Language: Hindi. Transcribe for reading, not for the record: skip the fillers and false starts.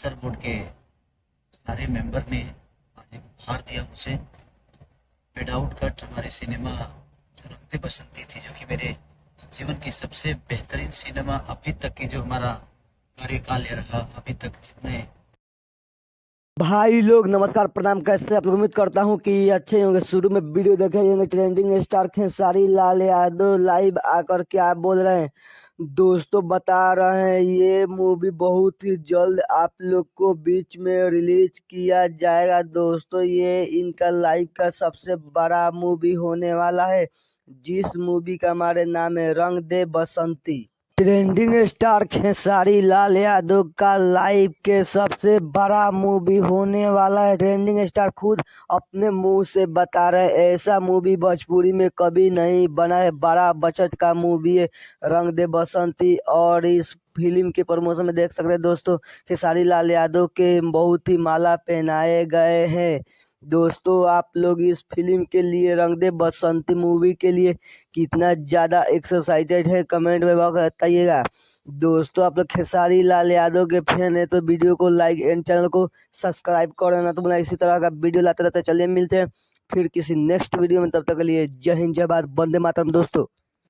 सेंसर बोर्ड के सारे मेंबर ने आज एक उपहार दिया मुझे। फेड आउट कट हमारे सिनेमा जो रंग दे बसंती थी, जो कि मेरे जीवन की सबसे बेहतरीन सिनेमा अभी तक की जो हमारा कार्यकाल रहा, अभी तक जितने भाई लोग नमस्कार प्रणाम, कैसे आप लोग? उम्मीद करता हूँ कि अच्छे होंगे। शुरू में वीडियो देखे होंगे। Trending star Khesari Lal Yadav live आकर क्या बोल रहे हैं दोस्तों, बता रहे हैं ये मूवी बहुत ही जल्द आप लोग को बीच में रिलीज किया जाएगा। दोस्तों ये इनका लाइव का सबसे बड़ा मूवी होने वाला है, जिस मूवी का हमारे नाम है रंग दे बसंती। ट्रेंडिंग स्टार खेसारी लाल यादव का लाइव के सबसे बड़ा मूवी होने वाला है। ट्रेंडिंग स्टार खुद अपने मुंह से बता रहे हैं, ऐसा मूवी भोजपुरी में कभी नहीं बना है। बड़ा बजट का मूवी है रंग दे बसंती, और इस फिल्म के प्रमोशन में देख सकते हैं दोस्तों, खेसारी लाल यादव के बहुत ही माला पहनाए गए हैं। दोस्तों आप लोग इस फिल्म के लिए, रंग दे बसंती मूवी के लिए कितना ज्यादा एक्साइटेड है, कमेंट में बताइएगा। दोस्तों आप लोग खेसारी लाल यादव के फैन है तो वीडियो को लाइक एंड चैनल को सब्सक्राइब कर देना। तो मैं इसी तरह का वीडियो लाते रहते, चलिए मिलते हैं फिर किसी नेक्स्ट वीडियो में। तब तक के लिए जय हिंद, जय भारत, वंदे मातरम दोस्तों।